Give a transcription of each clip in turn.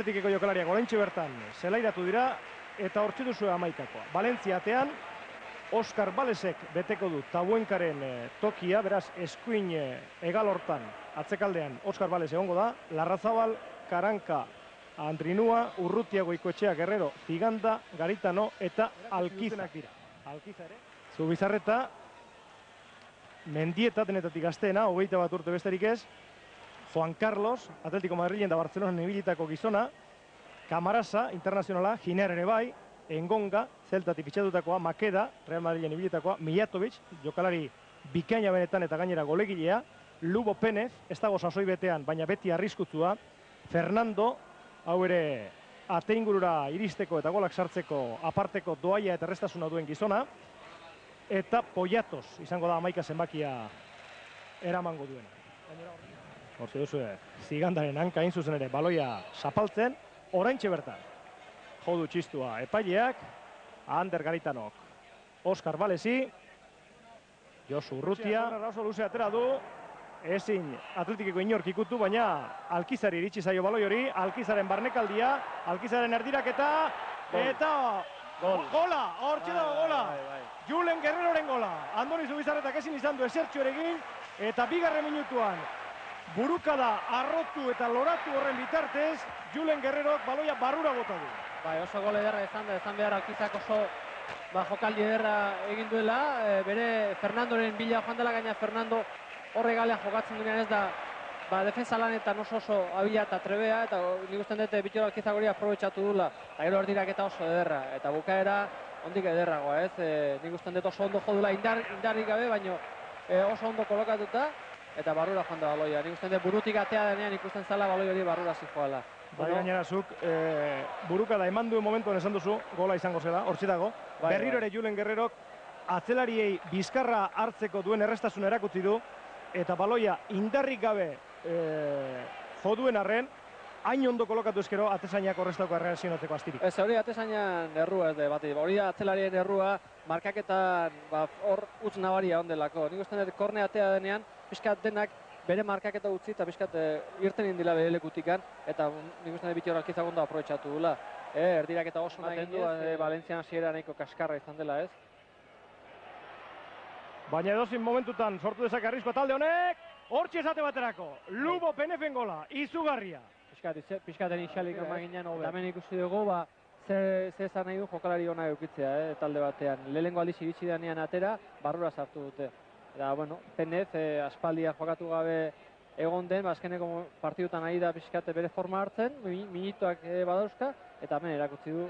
Atletikeko jokalariak oraintxe bertan zelairatu dira eta hortxe duzu amaikakoa. Valentzia atean, Oskar Balesek beteko du Tabuenkaren tokia, beraz eskuin egal hortan, atzekaldean Oskar Bales egongo da, Larrazabal, Karanka, Andrinua, Urrutia, Goikoetxea, Guerrero, Ziganda, Garitano eta Alkiza. Alkiza ere. Zubizarreta, Mendieta denetatik gazteena, 21 urte besterik ez, Juan Carlos, Atletico Madrilen da Barcelonan ibilitako gizona, Camarasa, internazionala, Giner ere bai, Engonga, Zeltatik fitxatutakoa, Makeda, Real Madrilen ibilitakoa, Mijatovic, jokalari bikaina benetan eta gainera golegilea, Lubo Penez, ez dago sasoi betean, baina beti arriskutzua, Fernando, hau ere ateingurura iristeko eta golak sartzeko aparteko doaia eta errestasuna duen gizona, eta Poyatos, izango da 11 zenbakia eramango duena. Hortze duzu, Zigandaren hanka hain zuzen ere baloia zapaltzen, oraintxe bertan. Jodu txistua epaileak, Ander Garitanok, Oskar Balesi, Josu Urrutia, oso luze atera du, ezin Atletikeko inork ikutu, baina Alkizari iritsi zaio baloi hori, Alkizaren barnekaldia, Alkizaren erdiraketa, eta gola, hortxe dago gola, Julen Guerreroren gola, Andoni Zubizarretak ezin izan du esertxo ere egin, eta bigarren minutuan, burukada arrotu eta loratu horren bitartez, Julen Guerrerok baloia barrura bota du. Bai, oso gol ederra izan da, ezan behar Alkizak oso jokaldi ederra egin duela, bere Fernandoren bila joan dela, gaina Fernando horre galean jokatzen duenean ez da defensa lanetan oso abila eta trebea, eta nik usten dute Bittor Alkizak hori aprobetxatu dula, eta gero erdiraketa oso ederra, eta bukaera ondik ederragoa, ez? Nik usten dut oso ondo jodula indarrik gabe, baina oso ondo kolokatuta, eta barrura joan da baloia. Nik usten dut burutik atea denean ikusten zala baloi hori barrura zijoala. Bai, gainera zuk, burukada eman duen momentuan esan duzu, gola izango zela, hortzi dago. Berriro ere Julen Guerrerok atzelariei bizkarra hartzeko duen errestasuna erakutsi du, eta baloia indarrik gabe joduen arren, hain ondo kolokatu eskero, atezainak horreztako erreazionatzeko astirik. Ez, hori atezainan errua ez de bat, hori atzelarien errua, markaketan hor utz nabaria ondelako. Nik usten dut korne atea denean, pixkat denak bere markaketa utzi eta pixkat irten indila bere lekutikan, eta nik usten dut Bittor Alkizak ondo aprobetxatu dula. Erdiraketa oso nahi du, Valentzian hasiera nahiko kaskarra izan dela, ez? Baina edozin momentutan sortu dezake arriskoa talde honek, hortxe esate baterako, Lubo Penefen gola, izugarria. Pixkaten isalik emaginean, hemen ikusi dugu, zer esan nahi du jokalari hona eukitzea, talde batean. Lehenengo aldiz iritsi denean atera, barrura sartu dute. Eta, bueno, Penez, aspaldia jokatu gabe egon den, azkeneko partidutan ari da pixkate bere forma hartzen, minutuak badauzka, eta hemen erakutsi du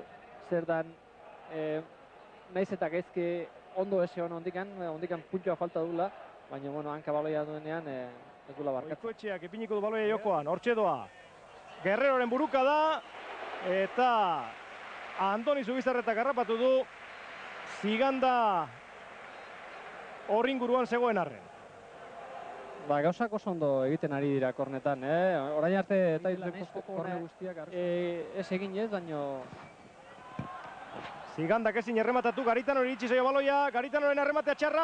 zer dan, nahiz eta gaizki ondo ese hona ondikan puntua falta dula, baina, bueno, hanka baloia duenean ez dula barkatzen. Goikoetxeak ipiniko du baloia jokoan, hortxe doa. Guerreroren buruka da, eta Andoni Zubizarretak harrapatu du, Ziganda horringuruan zegoen arren. Gauzak oso ondo egiten ari dira kornetan, orain arte eta korne guztiak ez egin ez, baina... Zigandak ezin errematatu, Garitano iritsi zaio baloia, Garitanoren errematea txarra,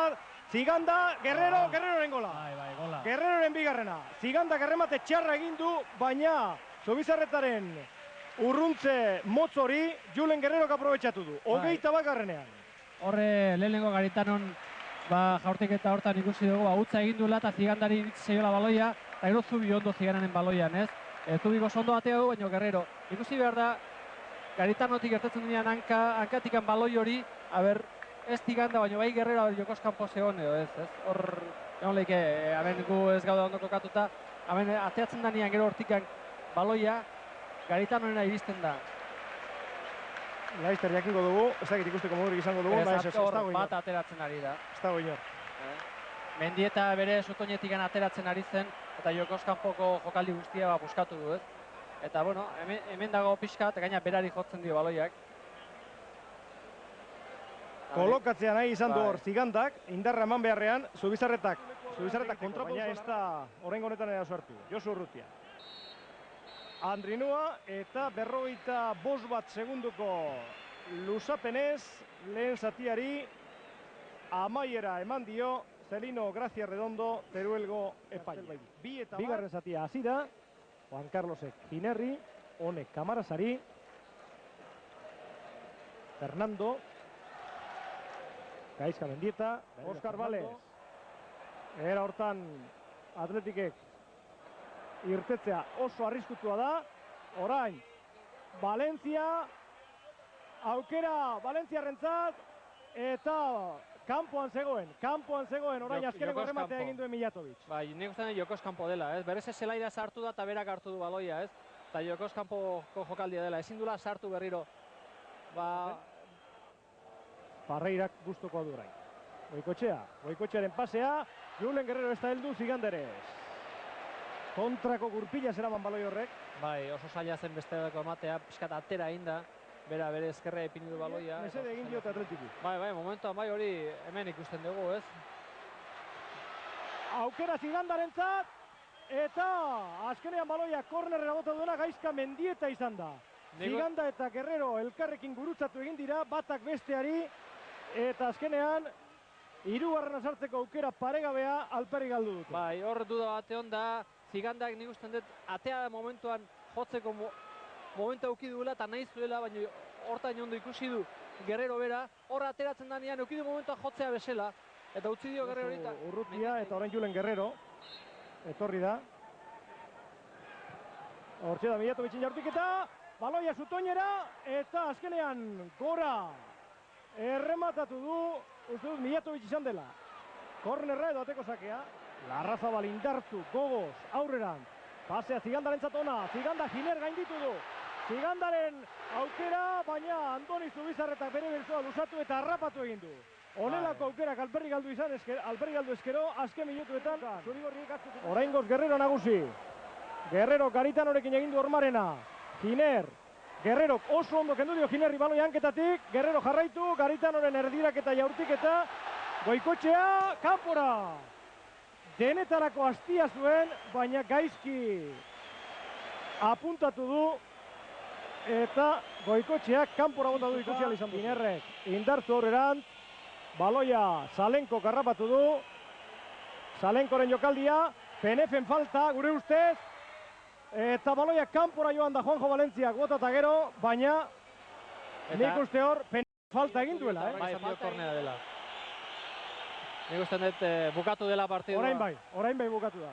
Ziganda, Guerreroren gola. Gola. Guerreroren bigarrena. Zigandak erremate txarra egin du, baina Zubizarretaren urruntze motz hori Julen Guerrerok aprobetxatu du. 21. Horre lehenengo Garitanon jaurtik eta hortan ikusi dugu, utza egin duela eta Zigandari iritsi zaiola baloia, eta gero Zubi ondo Zigandanen baloian, ez? Zubi gozo ondo atea du, baina Guerrero. Ikusi behar da, Garitanotik gertatzen denean hankatikan baloi hori, ez Ziganda, baina bai Guerrero jokoz kanpo zegoen edo, ez? Hor, egon lehike, hemen gu ez gauda ondo kokatuta, hemen ateatzen denean gero hortikan baloia, Garitanonena iristen da. Laizter jakingo dugu, ez dakit ikusteko modurik izango dugu, ez dago inor. Bat ateratzen ari da. Ez dago inor. Mendieta bere Sotoñetikan ateratzen ari zen, eta jokoz kanpoko jokaldi guztia buskatu du, ez? Eta, bueno, hemen dago pixka, eta gaina berari jotzen dio baloiak. Kolokatzea nahi izan du hor Zigandak, indarra eman beharrean, Zubizarretak kontrapo, baina ez da horrengo honetan eda suertu. Josu Urrutia. Andrinua eta 45 segunduko luzapenez, lehen zatiari amaiera eman dio Celino Gracia Redondo, Teruelgo epaile. Bigarren zatia hasi da, Juan Carlosek Ginerri, honek Kamarasari. Fernando. Gaizka Mendieta. Oskar Valez. Era hortan Atletikek irtetzea oso arriskutua da. Orain, Valencia. Aukera Valentziarrentzat. Eta kanpoan zegoen, orain azkeneko rematea egin duen Mijatovic. Bai, nik uste jokoz kanpo dela, ez? Berez zelaira sartu da eta berak hartu du baloia, ez? Eta jokoz kanpoko jokaldia dela, ezin dula sartu berriro. Parreirak gustuko du orain. Goikotxearen pasea, Julen Guerrero ez da heldu Ziganderez. Kontrako gurpila zeraman baloi horrek. Bai, oso zaila zen beste dako ematea, pixkat atera egin da. Bere ezkerra epini du baloia. Mesede egin diote Atletiki. Bai, momentuan bai hori hemen ikusten dugu, ez? Aukera Zigandarentzat, eta azkenean baloia kornerra bota duena Gaizka Mendieta izan da. Ziganda eta Guerrero elkarrekin gurutzatu egin dira, batak besteari, eta azkenean hirugarrena sartzeko aukera paregabea alperrik galdu dute. Bai, hor duda bate onda, Zigandak nik usten dut atea momentuan jotzeko momentu auki duela eta nahi zuela, baina hortain ondo ikusi du Guerrero bera, hor ateratzen danean auki du momentua jotzea bezala, eta utzi dio Guerrero horita. Urrutia eta orain Julen Guerrero, etorri da. Hortxe da Mijatovicin jaurtiketa, baloia Zutoinera, eta azkenean gora errematatu du, uste dut Mijatovic izan dela. Kornerra edo ateko sakea, Larrazabal indartu, gogoz, aurreran, pasea Zigandarentzat ona, Ziganda Giner gainditu du. Zigandaren aukera, baina Andoni Zubizarretak bere berzoa lusatu eta harrapatu egin du. Honelako aukerak alperrik galdu izan, alperrik galdu ezkero, azken minutuetan, Zurigorriek atzuteko. Oraingoz Guerrero nagusi. Guerrero Garitanorekin egin du Ormarena. Giner, Guerrero oso ondo kendu dio Ginerri baloi hanketatik, Guerrero jarraitu, Garitanoren erdirak eta jaurtiketa, Goikotxea, kanpora. Denetarako astia zuen, baina gaizki apuntatu du, eta Goikotxeak kanpora bota du ikusi izan du. Ginerrek indartu horrerant, baloia Zalenko karrapatu du, Zalenkoren jokaldia, Penefen falta, gure ustez, eta baloia kanpora joan da Juanjo Valentziak bota eta gero, baina nik uste hor Penefen falta egin duela. Bai, kornea dela. Nik uste dut bukatu dela partidua. Orain bai bukatu da.